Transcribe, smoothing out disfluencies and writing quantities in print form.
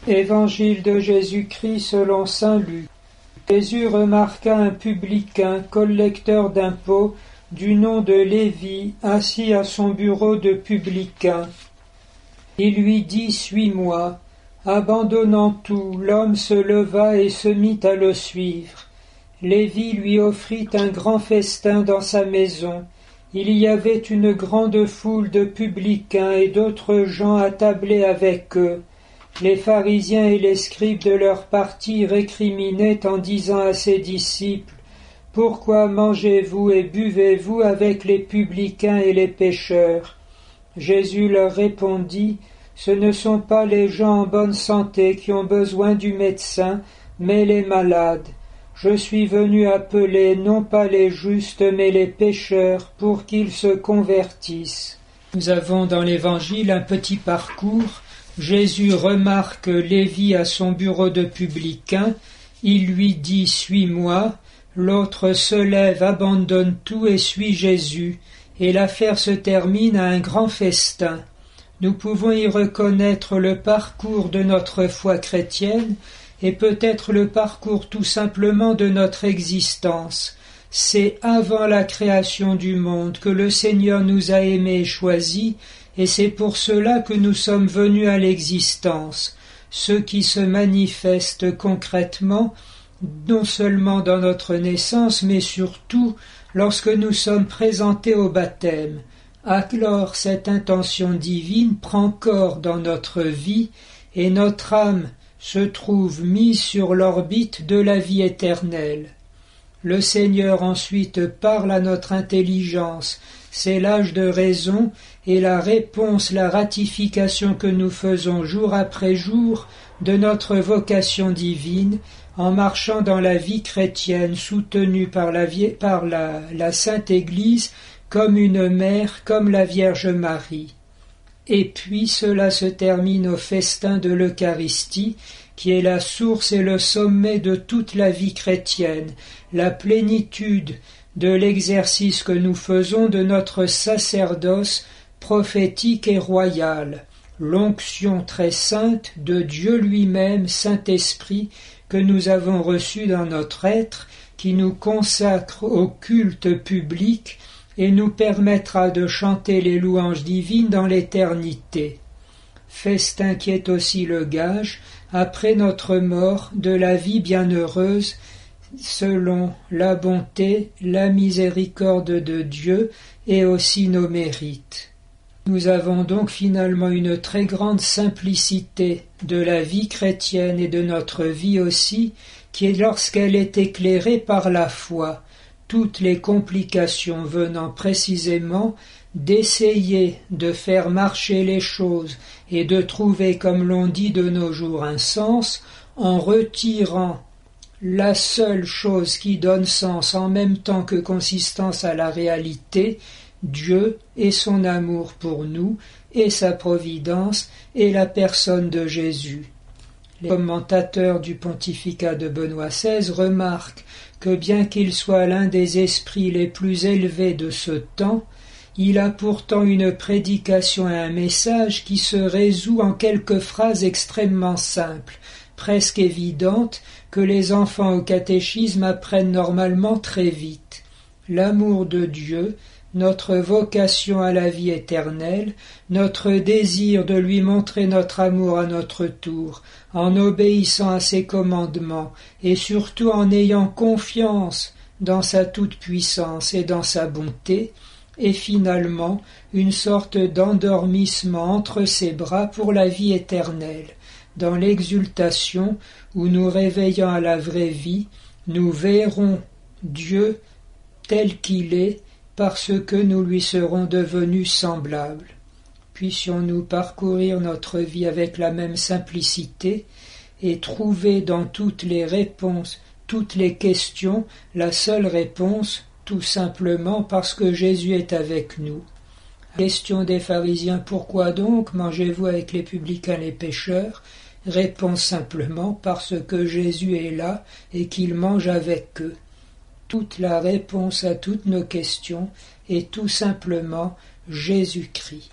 Évangile de Jésus-Christ selon saint Luc. Jésus remarqua un publicain, collecteur d'impôts, du nom de Lévi, assis à son bureau de publicain. Il lui dit « Suis-moi ». Abandonnant tout, l'homme se leva et se mit à le suivre. Lévi lui offrit un grand festin dans sa maison. Il y avait une grande foule de publicains et d'autres gens attablés avec eux. Les pharisiens et les scribes de leur parti récriminaient en disant à ses disciples « Pourquoi mangez-vous et buvez-vous avec les publicains et les pécheurs ?» Jésus leur répondit « Ce ne sont pas les gens en bonne santé qui ont besoin du médecin, mais les malades. Je suis venu appeler non pas les justes, mais les pécheurs, pour qu'ils se convertissent. » Nous avons dans l'Évangile un petit parcours. Jésus remarque Lévi à son bureau de publicain. Il lui dit « Suis-moi ». L'autre se lève, abandonne tout et suit Jésus. Et l'affaire se termine à un grand festin. Nous pouvons y reconnaître le parcours de notre foi chrétienne et peut-être le parcours tout simplement de notre existence. C'est avant la création du monde que le Seigneur nous a aimés et choisis, et c'est pour cela que nous sommes venus à l'existence, ce qui se manifeste concrètement, non seulement dans notre naissance, mais surtout lorsque nous sommes présentés au baptême. Alors cette intention divine prend corps dans notre vie, et notre âme se trouve mise sur l'orbite de la vie éternelle. Le Seigneur ensuite parle à notre intelligence, c'est l'âge de raison, et la réponse, la ratification que nous faisons jour après jour de notre vocation divine, en marchant dans la vie chrétienne soutenue par la Sainte Église comme une mère, comme la Vierge Marie. Et puis cela se termine au festin de l'Eucharistie, qui est la source et le sommet de toute la vie chrétienne, la plénitude de l'exercice que nous faisons de notre sacerdoce prophétique et royal, l'onction très sainte de Dieu lui-même, Saint-Esprit, que nous avons reçu dans notre être, qui nous consacre au culte public et nous permettra de chanter les louanges divines dans l'éternité. Festin qui est aussi le gage, après notre mort, de la vie bienheureuse, selon la bonté, la miséricorde de Dieu et aussi nos mérites. Nous avons donc finalement une très grande simplicité de la vie chrétienne et de notre vie aussi, qui est lorsqu'elle est éclairée par la foi, toutes les complications venant précisément d'essayer de faire marcher les choses et de trouver, comme l'on dit de nos jours, un sens, en retirant la seule chose qui donne sens en même temps que consistance à la réalité, Dieu et son amour pour nous, et sa providence, et la personne de Jésus. Les commentateurs du pontificat de Benoît XVI remarquent que bien qu'il soit l'un des esprits les plus élevés de ce temps, il a pourtant une prédication et un message qui se résout en quelques phrases extrêmement simples, presque évidentes, que les enfants au catéchisme apprennent normalement très vite. L'amour de Dieu, notre vocation à la vie éternelle, notre désir de lui montrer notre amour à notre tour, en obéissant à ses commandements, et surtout en ayant confiance dans sa toute-puissance et dans sa bonté, et finalement une sorte d'endormissement entre ses bras pour la vie éternelle, dans l'exultation où nous réveillant à la vraie vie, nous verrons Dieu tel qu'il est, parce que nous lui serons devenus semblables. Puissions-nous parcourir notre vie avec la même simplicité et trouver dans toutes les réponses, toutes les questions, la seule réponse, tout simplement parce que Jésus est avec nous. Question des pharisiens, pourquoi donc mangez-vous avec les publicains et les pécheurs? Réponse simplement parce que Jésus est là et qu'il mange avec eux. Toute la réponse à toutes nos questions est tout simplement Jésus-Christ.